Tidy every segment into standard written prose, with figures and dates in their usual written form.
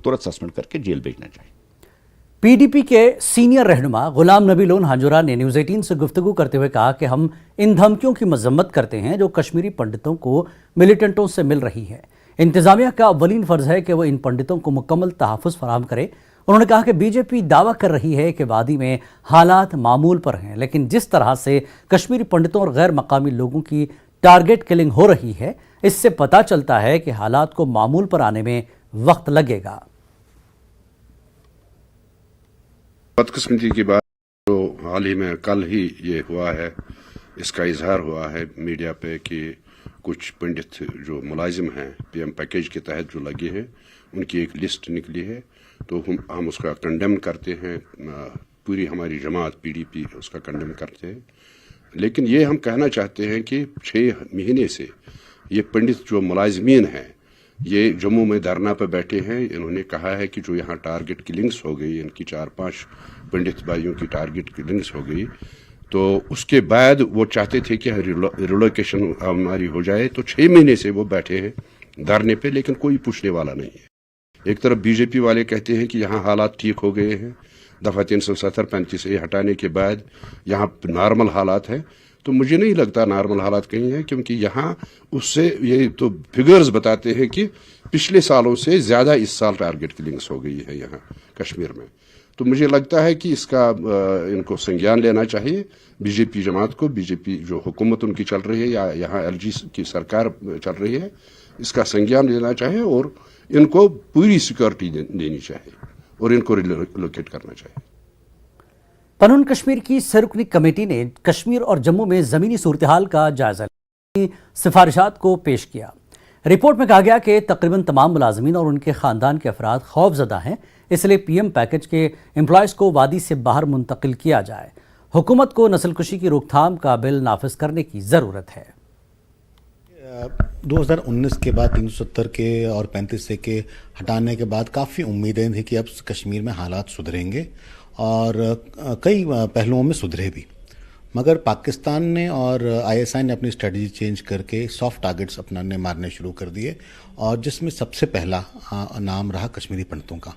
तुरंत सस्पेंड करके जेल भेजना चाहिए। पीडीपी के सीनियर रहनुमा गुलाम नबी लोन हांजुरा ने न्यूज़ 18 से गुफ्तगू करते हुए कहा कि हम इन धमकियों की मजम्मत करते हैं जो कश्मीरी पंडितों को मिलिटेंटों से मिल रही है। इंतजामिया का अव्वलीन फर्ज है कि वो इन पंडितों को मुकम्मल तहफ़्फ़ुज़ फराहम करे। उन्होंने कहा कि बीजेपी दावा कर रही है कि वादी में हालात मामूल पर हैं, लेकिन जिस तरह से कश्मीरी पंडितों और गैर मकामी लोगों की टारगेट किलिंग हो रही है, इससे पता चलता है कि हालात को मामूल पर आने में वक्त लगेगा। बदकिस्मती की बात जो हाल ही में कल ही ये हुआ है, इसका इजहार हुआ है मीडिया पे कि कुछ पंडित जो मुलाजिम हैं पीएम पैकेज के तहत जो लगे हैं उनकी एक लिस्ट निकली है, तो हम उसका कंडेम करते हैं। पूरी हमारी जमात पीडीपी उसका कंडेम करते हैं। लेकिन ये हम कहना चाहते हैं कि 6 महीने से ये पंडित जो मुलाजिमीन हैं ये जम्मू में धरना पर बैठे हैं। इन्होंने कहा है कि जो यहाँ टारगेट किलिंग्स हो गई, इनकी 4-5 पंडित भाइयों की टारगेट किलिंग्स हो गई, तो उसके बाद वो चाहते थे कि रिलोकेशन हमारी हो जाए। तो 6 महीने से वो बैठे हैं धरने पे, लेकिन कोई पूछने वाला नहीं है। एक तरफ बीजेपी वाले कहते हैं कि यहाँ हालात ठीक हो गए हैं, दफा 370-35 से हटाने के बाद यहाँ नॉर्मल हालात हैं। तो मुझे नहीं लगता नॉर्मल हालात कहीं है, क्योंकि यहाँ उससे ये तो फिगर्स बताते हैं कि पिछले सालों से ज्यादा इस साल टारगेट किलिंग्स हो गई है यहाँ कश्मीर में। तो मुझे लगता है कि इसका इनको संज्ञान लेना चाहिए बीजेपी जमात को। बीजेपी जो हुकूमत उनकी चल रही है या यहाँ एलजी की सरकार चल रही है, इसका संज्ञान लेना चाहिए और इनको पूरी सिक्योरिटी देनी चाहिए और इनको रिलोकेट करना चाहिए। पनून कश्मीर की सरकनी कमेटी ने कश्मीर और जम्मू में ज़मीनी सूरत हाल का जायजा लेने की सिफारिशात को पेश किया। रिपोर्ट में कहा गया कि तकरीबन तमाम मुलाजमीन और उनके ख़ानदान के अफराद खौफजदा हैं, इसलिए पीएम पैकेज के एम्प्लॉयज़ को वादी से बाहर मुंतकिल किया जाए। हुकूमत को नस्लकुशी की रोकथाम का बिल नाफिज करने की ज़रूरत है। 2019 के बाद 370 के और 35 के हटाने के बाद काफ़ी उम्मीदें थी कि अब कश्मीर में हालात सुधरेंगे और कई पहलुओं में सुधरे भी, मगर पाकिस्तान ने और आईएसआई ने अपनी स्ट्रेटजी चेंज करके सॉफ्ट टारगेट्स अपनाने मारने शुरू कर दिए, और जिसमें सबसे पहला नाम रहा कश्मीरी पंडितों का।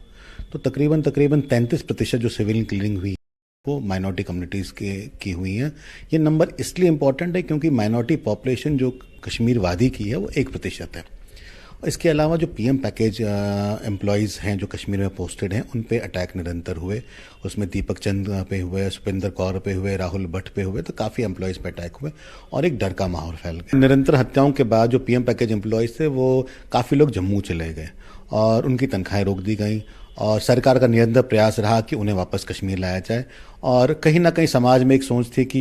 तो तकरीबन 33% जो सिविल किलिंग हुई वो माइनॉरिटी कम्युनिटीज़ की हुई हैं। ये नंबर इसलिए इम्पॉर्टेंट है क्योंकि माइनॉरिटी पॉपुलेशन जो कश्मीर वादी की है वो 1% है। इसके अलावा जो पीएम पैकेज एम्प्लॉयज़ हैं जो कश्मीर में पोस्टेड हैं, उन पे अटैक निरंतर हुए। उसमें दीपक चंद पे हुए, सुपेंद्र कौर पे हुए, राहुल भट्ट पे हुए, तो काफ़ी एम्प्लॉयज़ पे अटैक हुए और एक डर का माहौल फैल गया। निरंतर हत्याओं के बाद जो पीएम पैकेज एम्प्लॉयज़ थे वो काफ़ी लोग जम्मू चले गए और उनकी तनख्वाहें रोक दी गई, और सरकार का निरंतर प्रयास रहा कि उन्हें वापस कश्मीर लाया जाए। और कहीं ना कहीं समाज में एक सोच थी कि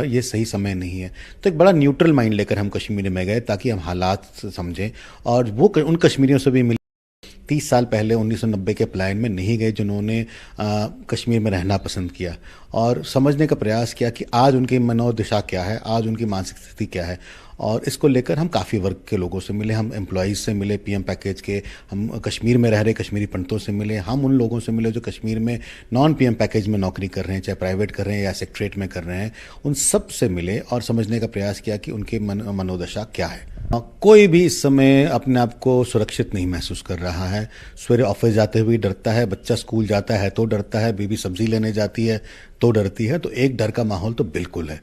ये सही समय नहीं है, तो एक बड़ा न्यूट्रल माइंड लेकर हम कश्मीर में गए ताकि हम हालात समझें, और वो उन कश्मीरियों से भी मिले 30 साल पहले 1990 के पलायन में नहीं गए जिन्होंने कश्मीर में रहना पसंद किया और समझने का प्रयास किया कि आज उनकी मनोदशा क्या है, आज उनकी मानसिक स्थिति क्या है। और इसको लेकर हम काफ़ी वर्ग के लोगों से मिले, हम एम्प्लॉयज़ से मिले पीएम पैकेज के, हम कश्मीर में रह रहे कश्मीरी पंडितों से मिले, हम उन लोगों से मिले जो कश्मीर में नॉन पीएम पैकेज में नौकरी कर रहे हैं, चाहे प्राइवेट कर रहे हैं या सेक्रेटरीट में कर रहे हैं, उन सब से मिले और समझने का प्रयास किया कि उनकी मनोदशा क्या है। कोई भी इस समय अपने आप को सुरक्षित नहीं महसूस कर रहा है। सवेरे ऑफिस जाते हुए डरता है, बच्चा स्कूल जाता है तो डरता है, बीवी सब्जी लेने जाती है तो डरती है। तो एक डर का माहौल तो बिल्कुल है।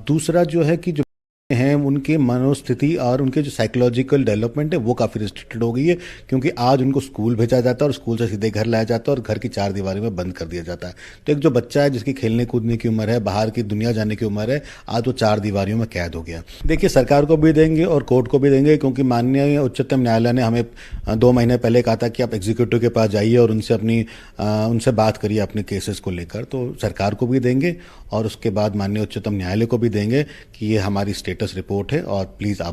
दूसरा जो है कि जो हैं उनके मनोस्थिति और उनके जो साइकोलॉजिकल डेवलपमेंट है वो काफ़ी रिस्ट्रिक्टेड हो गई है, क्योंकि आज उनको स्कूल भेजा जाता है और स्कूल से सीधे घर लाया जाता है और घर की 4 दीवारी में बंद कर दिया जाता है। तो एक जो बच्चा है जिसकी खेलने कूदने की उम्र है, बाहर की दुनिया जाने की उम्र है, आज वो 4 दीवारियों में कैद हो गया। देखिए, सरकार को भी देंगे और कोर्ट को भी देंगे, क्योंकि माननीय उच्चतम न्यायालय ने हमें 2 महीने पहले कहा था कि आप एग्जीक्यूटिव के पास जाइए और उनसे बात करिए अपने केसेस को लेकर। तो सरकार को भी देंगे और उसके बाद माननीय उच्चतम न्यायालय को भी देंगे कि ये हमारी स्टेटस रिपोर्ट है और प्लीज़ आप